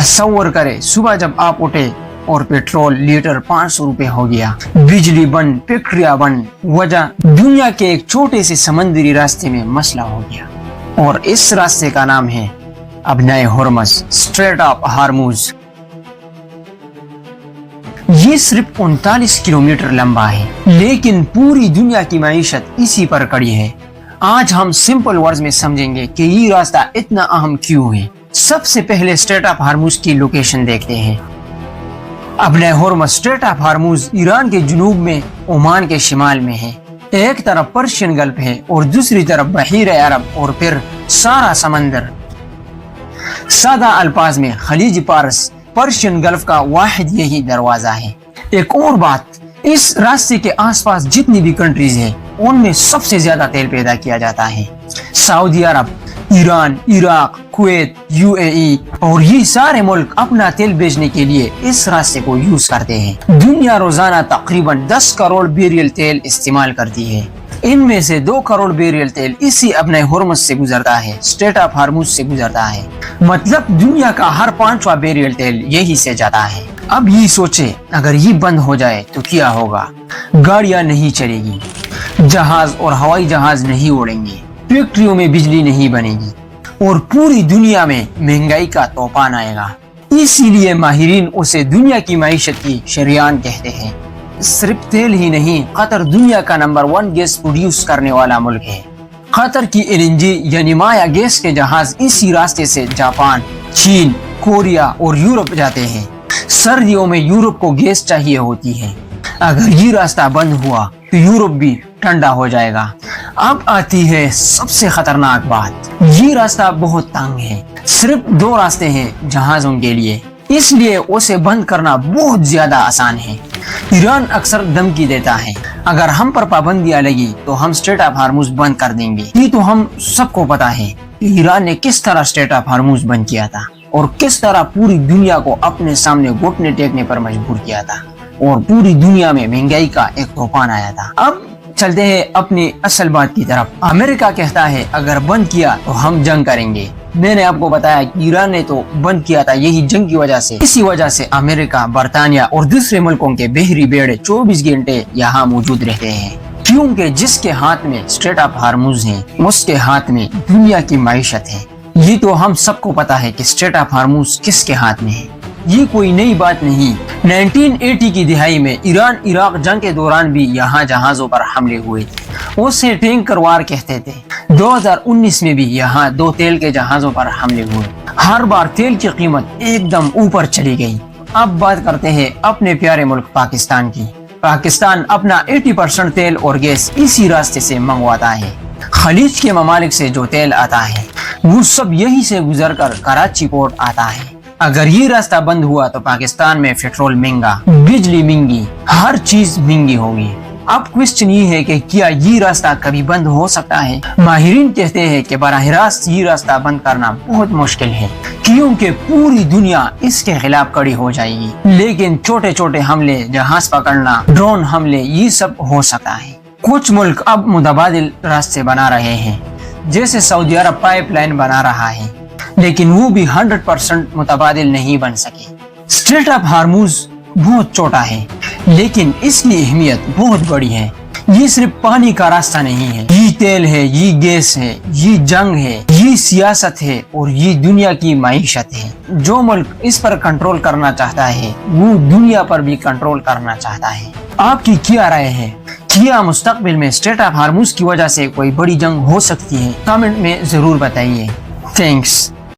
تصور کرے صبح جب آپ اٹھے اور پیٹرول لیٹر 500 روپے ہو گیا، بجلی بند، فیکٹریاں بند، وجہ دنیا کے ایک چھوٹے سے سمندری راستے میں مسئلہ ہو گیا، اور اس راستے کا نام ہے ابنائے ہرمز، اسٹریٹ آف ہارموز۔ یہ صرف 39 کلومیٹر لمبا ہے، لیکن پوری دنیا کی معیشت اسی پر کڑی ہے۔ آج ہم سمپل ورڈز میں سمجھیں گے کہ یہ راستہ اتنا اہم کیوں ہے۔ سب سے پہلے اسٹریٹ آف ہارموز کی لوکیشن دیکھتے ہیں۔ ابنائے ہرمز اسٹریٹ آف ہارموز ایران کے جنوب میں عمان کے شمال میں ہے۔ ایک طرف پرشین گلف ہے اور دوسری طرف بحیرہ عرب اور پھر سارا سمندر۔ سادہ الفاظ میں خلیج فارس پرشین گلف کا واحد یہی دروازہ ہے۔ ایک اور بات، اس راستے کے آس پاس جتنی بھی کنٹریز ہیں ان میں سب سے زیادہ تیل پیدا کیا جاتا ہے۔ سعودی عرب، ایران، عراق، کویت، UAE اور یہ سارے ملک اپنا تیل بیچنے کے لیے اس راستے کو یوز کرتے ہیں۔ دنیا روزانہ تقریباً 10 کروڑ بیرل تیل استعمال کرتی ہے۔ ان میں سے 2 کروڑ بیرل تیل اسی ابنائے ہرمز سے گزرتا ہے، اسٹریٹ آف ہارموز سے گزرتا ہے۔ مطلب دنیا کا ہر 5واں بیرل تیل یہی سے جاتا ہے۔ اب یہ سوچے اگر یہ بند ہو جائے تو کیا ہوگا؟ گاڑیاں نہیں چلے گی، جہاز اور ہوائی جہاز نہیں اڑیں گے، فیکٹریوں میں بجلی نہیں بنے گی، اور پوری دنیا میں مہنگائی کا طوفان آئے گا۔ اسی لیے ماہرین اسے دنیا کی معیشت کی شریان کہتے ہیں۔ صرف تیل ہی نہیں، قطر دنیا کا نمبر 1 گیس پروڈیوس کرنے والا ملک ہے۔ قطر کی LNG یعنی مایا گیس کے جہاز اسی راستے سے جاپان، چین، کوریا اور یورپ جاتے ہیں۔ سردیوں میں یورپ کو گیس چاہیے ہوتی ہے۔ اگر یہ راستہ بند ہوا تو یورپ بھی ٹھنڈا ہو جائے گا۔ اب آتی ہے سب سے خطرناک بات، یہ راستہ بہت تنگ ہے، صرف 2 راستے ہیں جہازوں کے لیے، اس لیے اسے بند کرنا بہت زیادہ آسان ہے۔ ایران اکثر دھمکی دیتا ہے اگر ہم پر پابندیاں لگی تو ہم اسٹریٹ آف ہارموز بند کر دیں گے۔ یہ تو ہم سب کو پتا ہے کہ ایران نے کس طرح اسٹریٹ آف ہارموز بند کیا تھا اور کس طرح پوری دنیا کو اپنے سامنے گھٹنے ٹیکنے پر مجبور کیا تھا، اور پوری دنیا میں مہنگائی کا ایک طوفان آیا تھا۔ اب چلتے ہیں اپنی اصل بات کی طرف۔ امریکہ کہتا ہے اگر بند کیا تو ہم جنگ کریں گے۔ میں نے آپ کو بتایا کہ ایران نے تو بند کیا تھا یہی جنگ کی وجہ سے۔ اسی وجہ سے امریکہ، برطانیہ اور دوسرے ملکوں کے بحری بیڑے 24 گھنٹے یہاں موجود رہتے ہیں، کیونکہ جس کے ہاتھ میں اسٹریٹ آف ہارموز ہے اس کے ہاتھ میں دنیا کی معیشت ہے۔ یہ تو ہم سب کو پتا ہے کہ اسٹریٹ آف ہارموز کس کے ہاتھ میں ہے، یہ کوئی نئی بات نہیں۔ 1980 کی دہائی میں ایران عراق جنگ کے دوران بھی یہاں جہازوں پر حملے ہوئے تھے، اسے ٹینکر وار کہتے تھے۔ 2019 میں بھی یہاں 2 تیل کے جہازوں پر حملے ہوئے، ہر بار تیل کی قیمت ایک دم اوپر چلی گئی۔ اب بات کرتے ہیں اپنے پیارے ملک پاکستان کی۔ پاکستان اپنا 80% تیل اور گیس اسی راستے سے منگواتا ہے۔ خلیج کے ممالک سے جو تیل آتا ہے وہ سب یہی سے گزر کر کراچی پورٹ آتا ہے۔ اگر یہ راستہ بند ہوا تو پاکستان میں پیٹرول مہنگا، بجلی مہنگی، ہر چیز مہنگی ہوگی۔ اب کوشچن یہ ہے کہ کیا یہ راستہ کبھی بند ہو سکتا ہے؟ ماہرین کہتے ہیں کہ براہ راست یہ راستہ بند کرنا بہت مشکل ہے، کیونکہ پوری دنیا اس کے خلاف کڑی ہو جائے گی۔ لیکن چھوٹے چھوٹے حملے، جہاز پکڑنا، ڈرون حملے، یہ سب ہو سکتا ہے۔ کچھ ملک اب متبادل راستے بنا رہے ہیں، جیسے سعودی عرب پائپ لائن بنا رہا ہے، لیکن وہ بھی 100% متبادل نہیں بن سکے۔ اسٹریٹ آف ہارموز بہت چھوٹا ہے لیکن اس کی اہمیت بہت بڑی ہے۔ یہ صرف پانی کا راستہ نہیں ہے، یہ تیل ہے، یہ گیس ہے، یہ جنگ ہے، یہ سیاست ہے اور یہ دنیا کی معیشت ہے۔ جو ملک اس پر کنٹرول کرنا چاہتا ہے وہ دنیا پر بھی کنٹرول کرنا چاہتا ہے۔ آپ کی کیا رائے ہے؟ کیا مستقبل میں اسٹریٹ آف ہارموز کی وجہ سے کوئی بڑی جنگ ہو سکتی ہے؟ کامنٹ میں ضرور بتائیے۔ تھینکس۔